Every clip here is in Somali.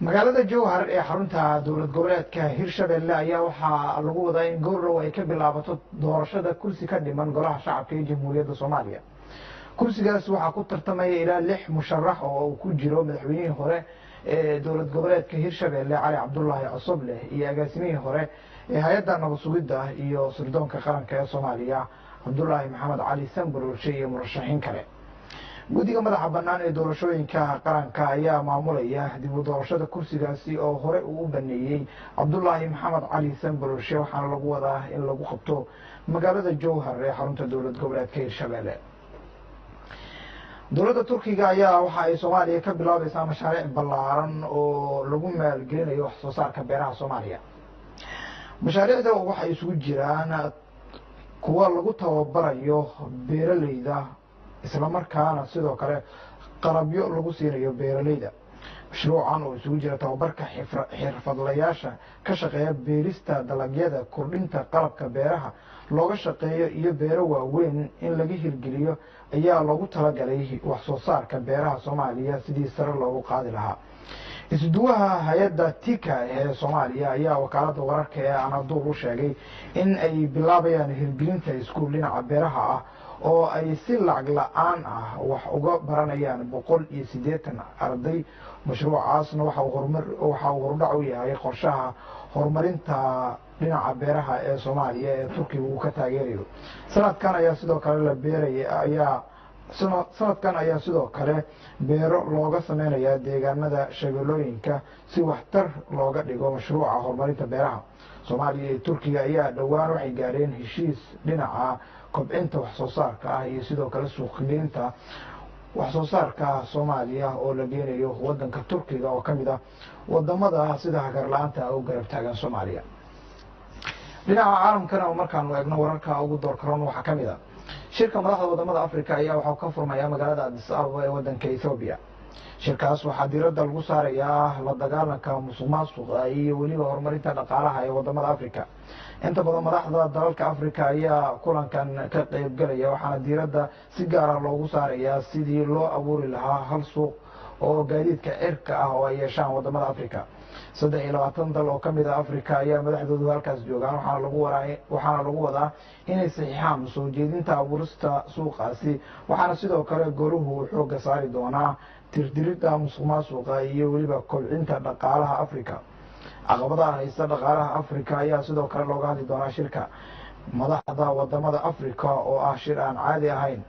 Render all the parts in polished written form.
magaalada jowhar ee xarunta dowlad goboleedka hirshabelle ayaa waxaa lagu wadaa in goordhow ay ka bilaabato doorashada kursi ka dhiman golaha shacabka ee jamhuuriyadda soomaaliya. kursigaas waxaa ku tartamaya ilaa 6 musharax oo uu ku jiro madaxweynihii hore ee dowlad goboleedka hirshabelle cali cabdullaahi cosoble iyo agaasimihii hore ee hay-adda nabad sugidda iyo sirdoonka qaranka ee soomaaliya cabdullaahi maxamed cali sanbaroolshe iyo murashaxiin kale. guddiga madaxa bannaan ee doorashooyinka qaranka ayaa maamulaya dib u doorashada kursigaasi oo hore uu u baneeyey cabdullaahi maxamed cali sanbaroolshe waxaana lagu wadaa in lagu qabto magaalada jowhar ee xarunta dowlad goboleedka hirshabelle. dowladda turkiga ayaa waxa ay soomaaliya ka bilaabaysaa mashaariic ballaaran oo lagu maalgelinayo wax soo saarka beeraha soomaaliya. mashaariicda waxay isugu jiraan kuwa lagu tababarayo beeraleyda isla markaana sidoo kale qalabyo lagu siinayo beeraleyda. mashruucan oo isugu jira tababarka xirfadlayaasha ka shaqeeya beerista dalagyada, kordhinta qalabka beeraha looga shaqeeyo iyo beero waaweyn in laga hirgeliyo ayaa loogu talagalay wax soo saarka beeraha soomaaliya sidii sare loogu qaadi lahaa. isduwaha hay-adda tika ee soomaaliya ayaa wakaaladda wararka ee anadol u sheegay in ay bilaabayaan hirgelinta iskuul dhinaca beeraha ah oo ay si lacag la-aan ah wax uga baranayaan 180 arday. mashruucaasna waxa uu horudhac u yahay qorshaha horumarinta dhinaca beeraha ee soomaaliya ee turkiga uu ka taageerayo. sanadkan ayaa sidoo kale beero looga sameynayaa deegaanada shabeellooyinka si waxtar looga dhigo mashruuca horumarinta beeraha. soomaaliya iyo turkiga ayaa dhowaan waxay gaadheen heshiis dhinaca kobcinta wax soo saarka ah iyo sidoo kale suuqgeynta wax soo saarka soomaaliya oo la geenayo wadanka turkiga oo ka mid ah wadamada sida hagar la-aanta u garab taagan soomaaliya. dhinaca caalamkana oo markaanu eegno wararka ugu doorkaroon waxaa ka mid a shirka madaxda wadamada africa ayaa waxaa ka furmaya magaalada addis ababa ee wadanka ethoobiya. shirkaas waxaa diiradda lagu saarayaa la dagaalanka musuq maasuqa iyo weliba horumarinta dhaqaalaha ee wadamada africa. inta badan madaxda dalalka africa ayaa kulankan ka qeybgalaya waxaana diiradda si gaara loogu saarayaa sidii loo abuuri lahaa hal suuq oo gaadiidka cirka ah oo ay yeeshaan wadamada africa. 23 dal oo ka mid ah africa ayaa madaxdoodu halkaas joogaan waxaana lagu wadaa inay saxiixaan soo jeedinta abuurista suuqaasi. waxaana sidoo kale goluhu xooga saari doonaa tirtiridda musuq maasuqa iyo weliba kobcinta dhaqaalaha africa. caqabadaha haysta dhaqaalaha africa ayaa sidoo kale looga hadli doonaa shirka madaxda wadamada africa oo ah shir aan caadi ahayn.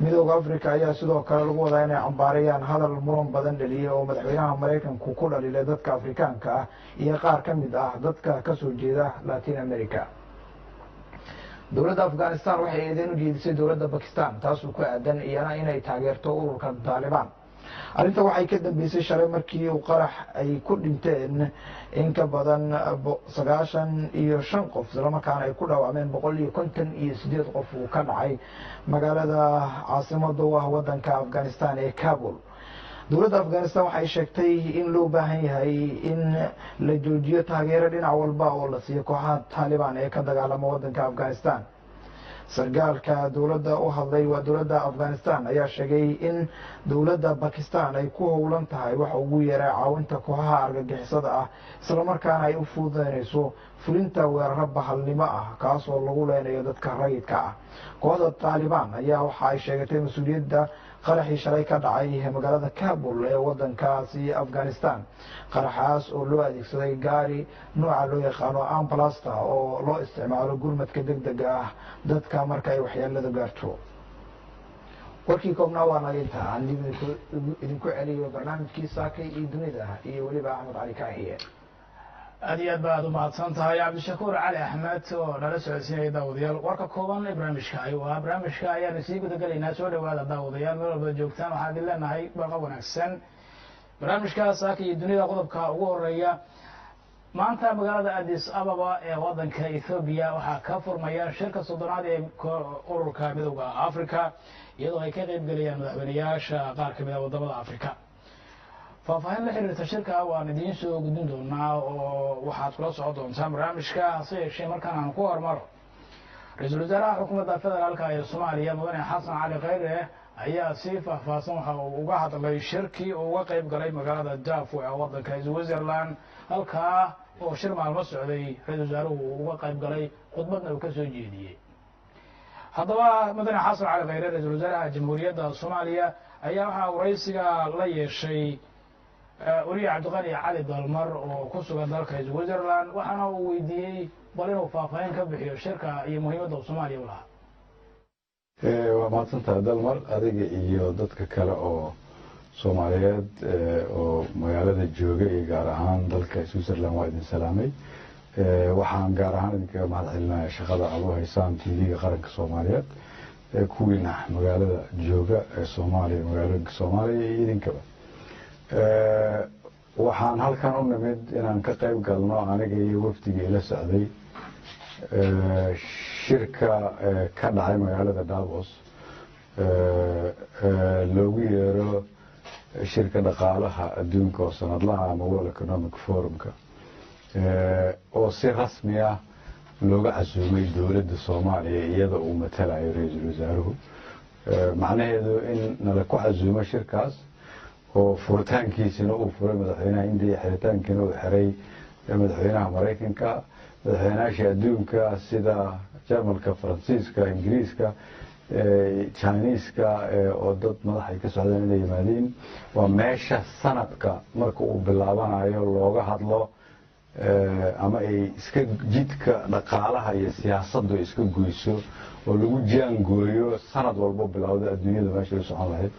midooda africa ayaa sidoo kale lagu wadaa inay cambaarayaan hadal muran badan dhaliyay oo madaxweynaha maraykanku ku dhalilay dadka afrikaanka ah iyo qaar ka mid ah dadka kasoo jeeda latin america. dowladda afghanistan waxay eedeyn u jeedisay dowladda bakistan taasoo ku aadan iyana inay taageerto ururka taalibaan. arrinta waxay ka dambeysay shalay markii uu qarax ay ku dhinteen in ka badan 95 qof islamarkaana ay ku dhaawacmeen 158 qof uu ka dhacay magaalada caasimada u ah wadanka afghanistan ee kabul. dowladda afghanistan waxay sheegtay in loo baahan yahay in la joojiyo taageero dhinac walba oo la siiyo kooxaha taalibaan ee ka dagaalama wadanka afghanistan. sargaalka dowladda u hadlay waa dowladda afghanistan ayaa sheegay in dowladda bakistan ay ku howlan tahay waxa ugu yeeray caawinta kooxaha argagixisada ah islamarkaana ay u fududeynayso fulinta weeraro bahalnimo ah kaasoo lagu leenayo dadka rayidka ah. kooxda taalibaan ayaa waxa ay sheegatay mas-uuliyadda qaraxii shalay ka dhacay magaalada kabul ee wadankaasi afghanistan. qaraxaas oo loo adeegsaday gaari nooca loo yaqaano ambalasta oo loo isticmaalo gurmadka degdega ah dadka marka ay waxyeelada gaarto. warkii koobnaa waa naga intaa aan idinku celiyo barnaamijkii saakay iyo dunida iyo weliba axmed cali kaahiye. aad iyo aad baad u mahadsan tahay cabdishakuur cali axmed oo nala socodsiinaya daawadayaal. warka kooban ee barnaamijka ayaanu sii gudagelaynaa. soo dhawaada daawadayaal meel walba joogtaan waxaan idin leenahay barqa wanaagsan. barnaamijka saaka iyo dunida qodobka ugu horeeya maanta magaalada addis ababa ee wadanka ethoobiya waxaa ka furmaya shirka 30aad ee ururka midowda africa iyadoo ay ka qeybgelayaan madaxweynayaasha qaar ka mid ah wadamada africa. faahfaahin la xiriirta shirka waan idiin soo gudbin doonaa oo waxaad kula socon doontaan barnaamijka. hase yeeshee markaan aan ku hormaro ra-iisul wasaaraha xukuumadda federaalka ee soomaaliya mudane xasan cali khayre ayaa si faahfaahsan waxa uu uga hadlay shirkii uu uga qayb galay magaalada Darfur ee waddanka Switzerland halkaa oo shir maalmo socday ra-iisul wasaaruhu uu uga qayb galay khudbadna uu ka soo jeediyey. haddaba mudane xasan cali khayre ra-iisul wasaaraha jamhuuriyadda Soomaaliya ayaa waxaa waraysiga la yeeshay wariye cabdiqani cali dalmar oo ku sugan dalka Switzerland waxaana uu weydiiyey bal inuu faahfaahin ka bixiyo shirka iyo muhiimadda uu Soomaaliya u lahaa. waa mahadsantahay dalmar adiga iyo dadka kale oo Soomaaliyeed oo magaalada jooga iyo gaar ahaan dalka Switzerland waa idin salaamay. waxaan gaar ahaan idinkaga mahadcelinayaa shaqada aad u haysaan TV-ga qaranka Soomaaliyeed kuwiina magaalada jooga ee Soomaaliya magaalooyinka Soomaaliya iyo idinkaba. waxaan halkan u nimid inaan ka qayb galno aniga iyo wafdigii ila socday shirka ka dhacay magaalada Davos loogu yeero shirka dhaqaalaha adduunka oo sanadlaha ama World Economic Forum-ka oo si rasmi ah looga casuumay dowladda Soomaaliya iyada uu matalayo ra-iisul wasaaruhu. macnaheedu in nala ku casuumo shirkaas oo furitaankiisina uu furay madaxweynaha Indiya, xiritaankiina uu xiray madaxweynaha Mareykanka, madaxweynayaasha adduunka sida Jarmalka, Faransiiska, Ingiriiska, Chinese-ka oo dad madax ay ka socdaan inay yimaadeen. waa meesha sanadka marka uu bilaabanayo looga hadlo ama ay iska jidka dhaqaalaha iyo siyaasaddu ay iska goyso oo lagu jaangooyo sanad walbo bilowda adduunyada meesha u socon lahayd.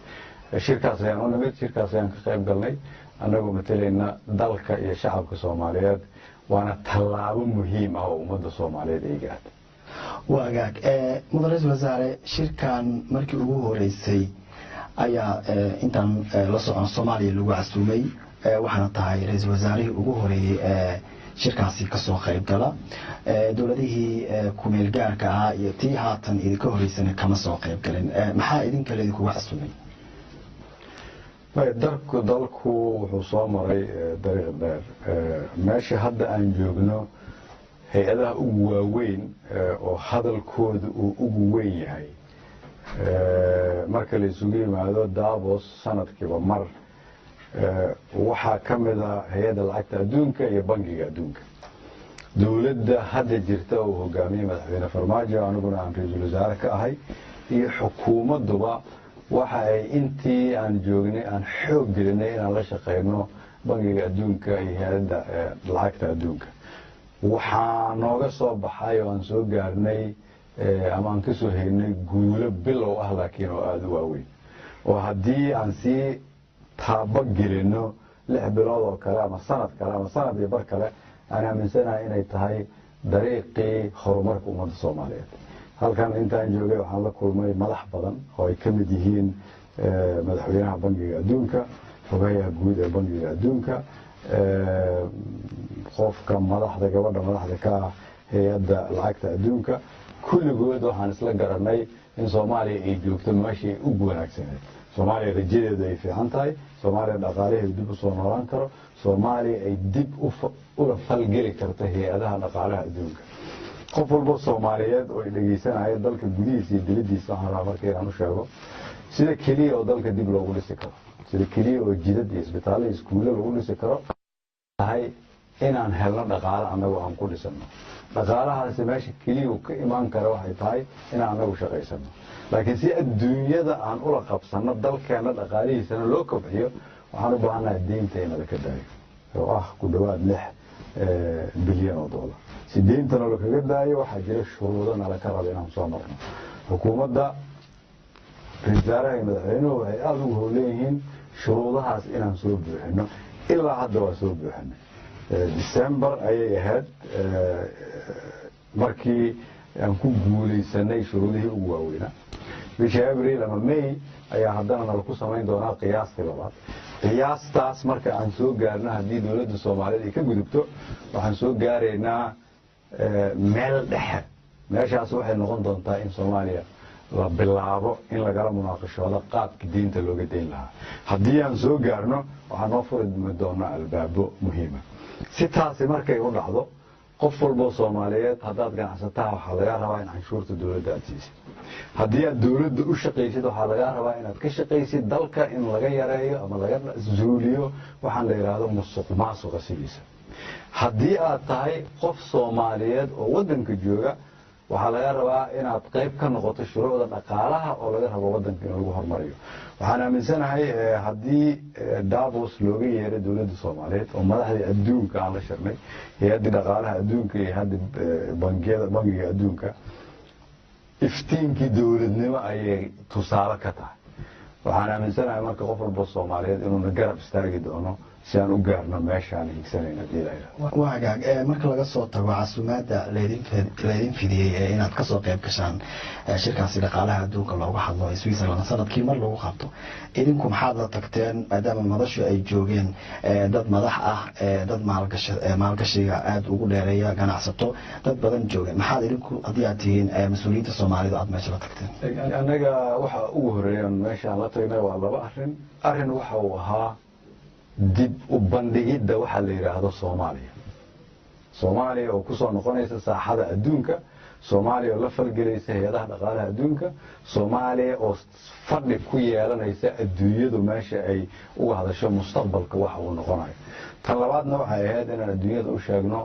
shirkaas ayaan u nimid, shirkaas ayaan ka qayb galnay annagoo matalayna dalka iyo shacabka Soomaaliyeed. waana tallaabo muhiim ah oo ummadda Soomaaliyeed ay gaartay. waagaag mudane ra-iisul wasaare shirkan markii ugu horeysay ayaa intaan la socon Soomaaliya lagu casuumay waxaana tahay ra-iisul wasaarihii ugu horeeyay shirkaasi ka soo qayb gala. dowladihii ku-meel gaarka ahaa iyo tii haatan idinka horeysana kama soo qayb galin. maxaa idinka idinkuga casuumay? dalku wuxuu soo maray dariiq dheer. meesha hadda aan joogno hay-adaha ugu waaweyn oo hadalkooda uu ugu weyn yahay marka la isugu yimaado Davos sanadkiiba mar waxaa ka mid ah hay-adda lacagta adduunka iyo bangiga adduunka. dowladda hadda jirta oo hogaamiyey madaxweyne Farmaajo aniguna aan ra-iisul wasaare ka ahay iyo xukuumadduba waxa ay intii aan joognay aan xoog gelinay inaan la shaqeyno bangiga adduunka iyo hay-adda lacagta adduunka. waxaa nooga soo baxay oo aan soo gaarnay ama aan ka soo haynay guulo bilow ah laakiin oo aada u waaweyn oo haddii aan sii taabo gelino 6 bilood oo kale ama sanad kale ama sanad iyo bar kale aan aaminsanahay inay tahay dariiqii horumarka ummadda Soomaaliyeed. halkan intaan joogay waxaan la kulmay madax badan oo ay ka mid yihiin madaxweynaha bangiga adduunka, xogayaha guud ee bangiga adduunka, qofka madaxda gabadha madaxda ka ah hay-adda lacagta adduunka. kulligood waxaan isla garanay in Soomaaliya ay joogto meeshii ugu wanaagsaneed. Soomaaliya rajadeedu ay fiican tahay, Soomaaliya dhaqaalaheedu dib u soo noolaan karo, Soomaaliya ay dib ula falgeli karto hay-adaha dhaqaalaha adduunka. qof walba Soomaaliyeed oo dhageysanaya dalka gudihiisa iyo dibadiisa waxaan rabaa markii aan u sheego sida kaliya oo dalka dib loogu dhisi karo, sida kaliya oo jidad iyo isbitaallo iyo iskuulo lagu dhisi karo tahay inaan helno dhaqaale annagu aan ku dhisano. dhaqaalahaasi meesha kaliya uu ka imaan kara waxay tahay inaan annagu shaqaysano. laakiin si adduunyada aan ula qabsano dalkeena dhaqaalihiisana loo kobciyo waxaan u baahanahay deynta in la ka daayo oo ah ku dhawaad 6 bilyan oo dollar. si deyntana la kaga daayo waxaa jira shuruudo nala ka rabo inaan soo marno. xukuumadda ra-iisul wasaaraha iyo madaxweynuhu waxay aada ugu howleeyihiin shuruudahaas inaan soo buuxino. ilaa hadda waa soo buuxinay. December ayay ahayd markii aan ku guuleysanay shuruudihii ugu waaweynaa. bisha Abriil ama May ayaa haddana nala ku samayn doonaa qiyaastii labaad. qiyaastaas marka aan soo gaarno haddii dowladda Soomaaliyeed ay ka gudubto waxaan soo gaaraynaa meel dhexe. meeshaas waxay noqon doontaa in Soomaaliya la bilaabo in lagala munaaqashoodo qaabka diinta looga deyn lahaa. haddii aan soo gaarno waxaan noo furi doonaa albaabo muhiima. si taasi markay u dhacdo qof walba Soomaaliyeed haddaad ganacsataa waxaa laga rabaa in canshuurta dowladda aad siisid. haddii aad dawladda u shaqaysid waxaa lagaa rabaa inaad ka shaqaysid dalka in laga yareeyo ama laga zuuliyo waxaan la yidhaahdo musuq maasuqa sidiisa haddii aad tahay qof soomaaliyeed oo waddanka jooga waxaa laga rabaa inaad qayb ka noqoto shuruucda dhaqaalaha oo laga rabo waddanka in lagu horumariyo waxaan aaminsanahay haddii Davos looga yeeray dawladda Soomaaliyeed oo madaxdii adduunka aan la shirnay hay'adda dhaqaalaha adduunka iyo hadda bangiga adduunka iftiinkii dawladnimo ayay tusaale ka tahay waxaan aaminsanahay marka qof walba Soomaaliyeed inuu garab istaagi doono si aan u gaarno meeshaan higsanayna diilayna waa hagaag marka laga soo tago casuumaadda leedin fidiyey inaad ka soo qayb gashaan shirkaasi dhaqaalaha adduunka looga hadlo ee Switzerland sanadkii mar lagu qabto idinku maxaad la tagteen maadaama madashu ay joogeen dad madax ah dad maalgashiga aad ugu dheereeya ganacsato dad badan joogeen maxaad idinku haddii aad tihiin mas-uuliyiinta Soomaalidu aad meesha la tagteen anaga waxa ugu horeeyaan meeshaan la tagnay waa laba arrin waxa uu ahaa dib u bandhigidda waxa la yiraahdo Soomaaliya oo ku soo noqonaysa saaxada adduunka Soomaaliya oo la falgelaysa hay'adaha dhaqaalaha adduunka Soomaaliya oo fadhi ku yeelanaysa adduunyadu meesha ay uga hadasho mustaqbalka waxa uu noqonayo tan labaadna waxay ahayd inaan adduunyada u sheegno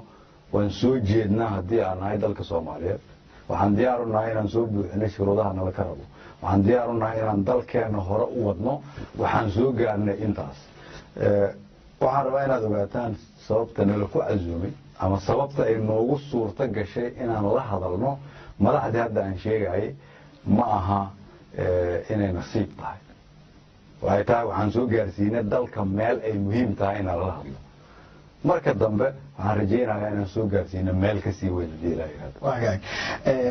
waan soo jeednaa haddii aan nahay dalka Soomaaliyeed waxaan diyaar u nahay inaan soo buuxino shuruudaha nala ka rabo waxaan diyaar u nahay inaan dalkeena hore u wadno waxaan soo gaarnay intaas waxaan rabaa inaad ogaataan sababta nala ku casuumay ama sababta ay noogu suurto gashay inaan la hadalno madaxdii hadda aan sheegayay ma aha inay nasiib tahay waxay tahay waxaan soo gaarsiinay dalka meel ay muhiim tahay inaan la hadlo marka dambe waxaan rajaynayaa inaan soo gaarsiino meel ka sii weyn hadii la yiraahdo waagaag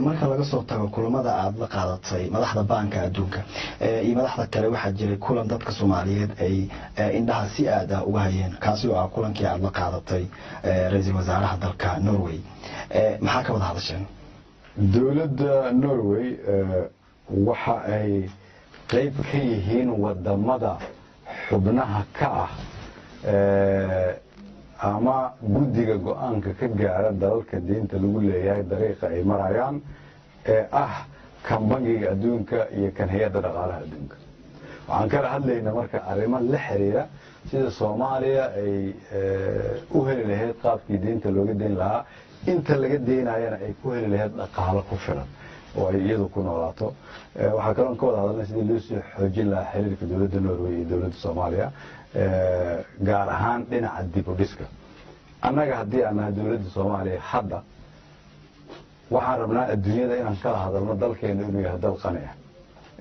marka laga soo tago kulamada aad la qaadatay madaxda baanka adduunka iyo madaxda kale waxaa jiray kulan dadka Soomaaliyeed ay indhaha si aad ah uga hayeen kaasi oo ah kulankii aad la qaadatay ra'iisul wasaaraha dalka Norway maxaa ka wada hadasheen dawladda Norway waxa ay qayb ka yihiin wadamada xubnaha ka ah ama guddiga go'aanka ka gaara dalalka diinta lagu leeyahay dariiqa ay marayaan ee ah kan bangiga adduunka iyo kan hay'adda dhaqaalaha adduunka waxaan kala hadlaynaa marka arrimo la xiriira sida Soomaaliya ay u heli lahayd qaabkii diinta looga deyn lahaa inta laga deynayana ay ku heli lahayd dhaqaale ku filan oo ay iyadu ku noolaato waxaa kaloo ka wada hadalnay sidii loo soo xoojin lahaa xiriirka dawladda Norway iyo dawladda Soomaaliya gaar ahaan dhinaca dib u dhiska annaga haddii aan nahay dawladda Soomaaliya hadda waxaan rabnaa adduunyada inaan kala hadalno dalkeena inuu yahay dal qani ah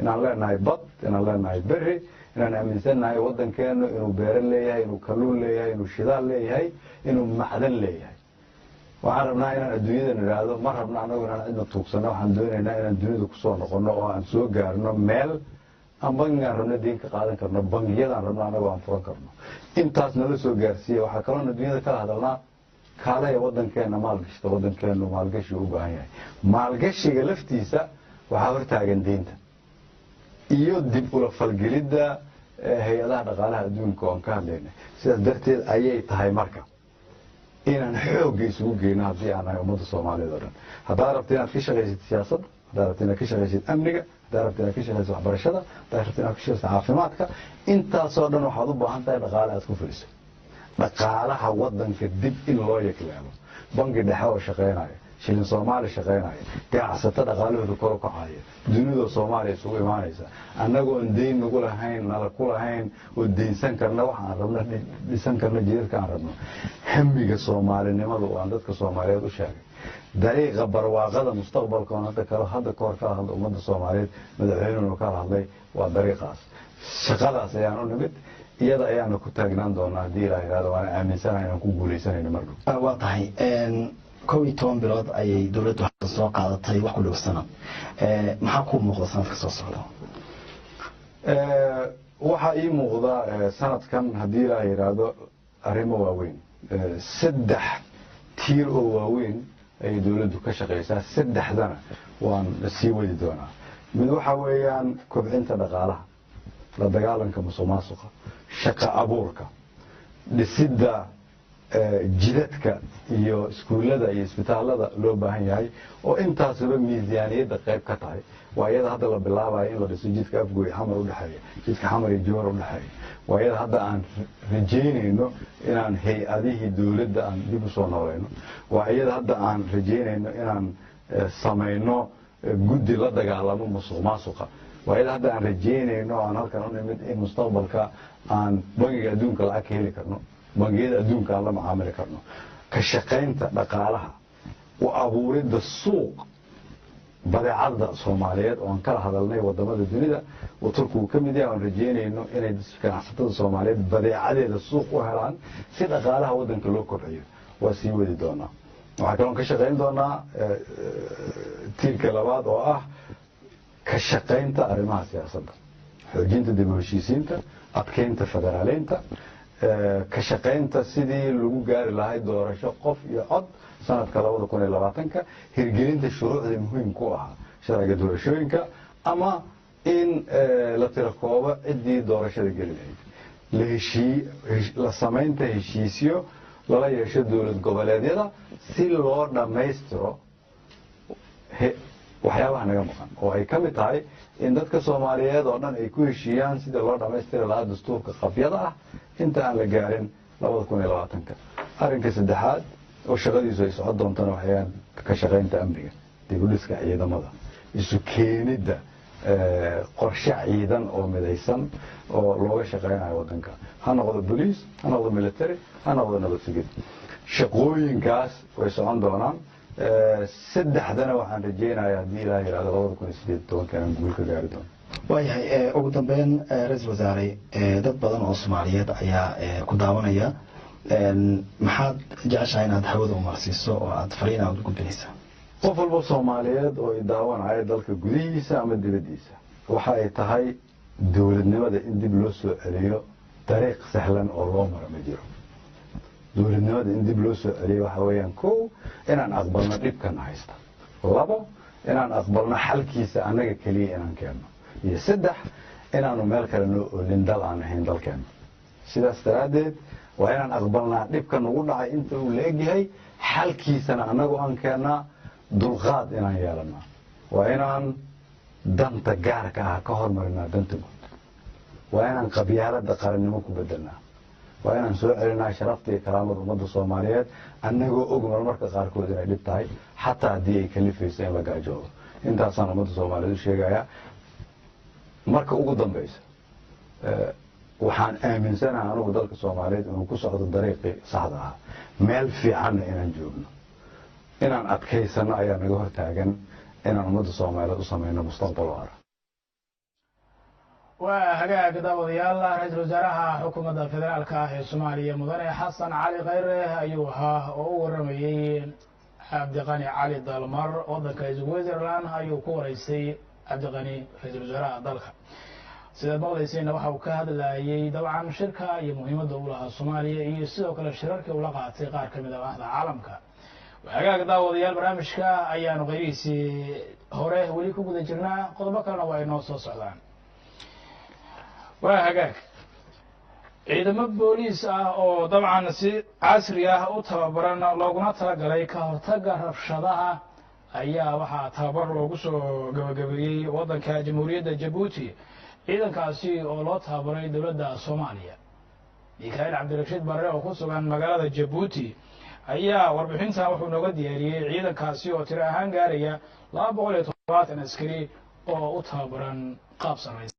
inaan leenahay bad inaan leenahay berri inaan aaminsannahay waddankeenu inuu beero leeyahay inuu kalluun leeyahay inuu shidaal leeyahay inuu macdan leeyahay waxaan rabnaa inaan adduunyada niraahdo ma rabna anagu inaan cidna tuugsano waxaan doonaynaa inaan dunida ku soo noqono oo aan soo gaarno meel aan bangigaan rabno diin ka qaadan karno bangiyadaan rabno anagu aan furan karno intaas nala soo gaarsiiya waxaa kaloo adduunyada kala hadalnaa kaalaya waddankeena maalgashta waddankeenu maalgashi u baahan yahay maalgashiga laftiisa waxaa hortaagan diinta iyo dib ula falgelidda hay'adaha dhaqaalaha adduunka oon ka hadlaynay sidaas darteed ayay tahay marka inaan xoogga isugu geyno haddii aan nahay ummadda Soomaaliyeed oo dhan haddaad rabto inaad ka shaqaysid siyaasadda haddaad rabto inaad ka shaqaysid amniga haddaad rabto inaad ka shaqaysid waxbarashada haddaad rabto inaad ka shaqaysid caafimaadka intaasoo dhan waxaad u baahan tahay dhaqaale aad ku fuliso dhaqaalaha waddanka dib in loo yegleelo bangi dhexe oo shaqaynaya shilin Soomaali shaqaynaya ganacsato dhaqaalahooda kor u kacaya dunida Soomaaliya isugu imaanaysa annagoo deyn nagu lahayn nala ku lahayn oo deynsan karna waxaan rabno dhisan karna jiirka aan rabno hamiga Soomaalinimada oo aan dadka Soomaaliyeed u sheegay dariiqa barwaaqada mustaqbalka oo hadda kor ka hadla ummadda Soomaaliyeed madaxweynuhu ka hadlay waa dariiqaas shaqadaas ayaan u nimid iyada ayaana ku taagnaan doonaa haddii la yiraahdo waan aaminsanahay inaan ku guuleysanayno mar dhow waa tahay 12 bilood ayay dawladdu hadda soo qaadatay wax ku dhow sanad maxaa ku muuqda sanadka soo socda waxa ii muuqda sanadkan haddii la yiraahdo arrimo waaweyn saddex tiir oo waaweyn ay dawladdu ka shaqeysaa saddexdana waan sii wadi doonaa mid waxa weeyaan kobcinta dhaqaalaha la dagaalanka musuqmaasuqa shaqo abuurka dhisidda jidadka iyo iskuullada iyo isbitaallada loo baahan yahay oo intaasuba miisaaniyadda qayb ka tahay waa iyada hadda la bilaabayo in la dhiso jidka afgooy xamar udhexeeya jidka xamar iyo jowhar udhexeeya waa iyada hadda aan rajaynayno inaan hay-adihii dawladda aan dib usoo noolayno waa iyada hadda aan rajaynayno inaan samayno guddi la dagaalamo musuq maasuqa waa iyada hadda aan rajaynayno aan halkan u nimid in mustaqbalka aan bangiga adduunka lacag ka heli karno bangiyada adduunka aan la macaamili karno ka shaqaynta dhaqaalaha u abuuridda suuq badeecadda soomaaliyeed oo aan kala hadalnay wadamada dunida oo turkigu ka mid yahay aan rajaynayno inay ganacsatada soomaaliyeed badeecadeeda suuq u helaan si dhaqaalaha waddanka loo kobciyo waa sii wadi doonaa waxaa kaloon ka shaqayn doonaa tiirka labaad oo ah ka shaqaynta arrimaha siyaasadda xoojinta dib u heshiisiinta adkeynta federaaleynta ka shaqaynta sidii lagu gaari lahay doorasho qof iyo cod sanadka 2020ka hirgelinta shuruucda muhiimka u ahaa sharciga doorashooyinka ama in la tirakoobo ciddii doorashada geli lahayd la samaynta heshiisyo lala yeesho dowlad goboleedyada si loo dhammaystiro waxyaabaha naga maqan oo ay ka mid tahay in dadka soomaaliyeed oo dhan ay ku heshiiyaan sida loo dhammaystiri lahaa dastuurka qabyada ah inta aan la gaarin 2020ka arrinka saddexaad oo shaqadiisu ay socon doontana waxayaan ka shaqaynta amniga dib u dhiska ciidamada isu keenidda qorshe ciidan oo midaysan oo looga shaqaynayo waddanka ha noqdo boliis ha noqdo military ha noqdo nabad sugid shaqooyinkaas way socon doonaan saddexdana waxaan rajaynayaa haddii ilaah yidhahdo 2018 aan guul ka gaari doono waayahay ugu dambeyn ra-iisul wasaare dad badan oo soomaaliyeed ayaa ku daawanaya maxaad jeceshahay inaad hawada umarsiiso oo aad fariin aad u gudbinaysaa qof walba soomaaliyeed oo daawanaya dalka gudihiisa ama dibaddiisa waxa ay tahay dowladnimada in dib loo soo celiyo dariiq sahlan oo loo maro ma jiro dowladnimada in dib loo soo celiyo waxa weeyaan kow inaan aqbalno dhibkan haysta labo inaan aqbalno xalkiisa annaga keliya inaan keenno iyo saddex inaanu meel kale noo olin dal aan ahayn dalkeenna sidaas daraaddeed waa inaan aqbalnaa dhibka nagu dhacay inta uu la-egyahay xalkiisana annagu aan keennaa dulqaad inaan yeelannaa waa inaan danta gaarka ah ka hormarinaa danta guud waa inaan qabyaaladda qarannimo ku bedelnaa waa inaan soo celinaa sharafta iyo karaamada ummadda soomaaliyeed annagoo og marmarka qaarkood inay dhib tahay xataa haddii ay kalifayso in la gaajoodo intaasaan ummadda soomaaliyeed u sheegayaa marka ugu dambaysa waxaan aaminsanahay anugu dalka soomaaliyeed inuu ku socdo dariiqii saxda ah meel fiicanna inaan joogno inaan adkaysano ayaa naga hortaagan inaan ummadda soomaaliyeed u samayno mustaqbal waara waa hagaag daawadayaal ra-iisul wasaaraha xukuumadda federaalka ah ee soomaaliya mudane xasan cali khayre ayuu ahaa oo u waramayey cabdiqani cali dalmar waddanka switzerland ayuu ku waraystay cabdiqani ra-iisul wasaaraha dalka sidaad maqlaysayna waxa uu ka hadlayay dabcan shirka iyo muhiimadda uu lahaa soomaaliya iyo sidoo kale shirarkii ula qaatay qaar ka mid a madaxda caalamka hagaag daawadayaal barnaamijka ayaanu qaybihiisii hore weli ku guda jirnaa qodobo kalena waa inoo soo socdaan waa hagaag ciidamo booliis ah oo dabcan si casri ah u tababaran looguna talagalay ka hortagga rabshadaha ayaa waxaa tababar loogu soo gabagabeeyey waddanka jamhuuriyadda jabuuti ciidankaasi oo loo tababaray dowladda soomaaliya mikael cabdirashiid barre oo ku sugan magaalada jabuuti ayaa warbixintan wuxuu nooga diyaariyey ciidankaasi oo tiro ahaan gaaraya 270 askari oo u tababaran qaab samaysan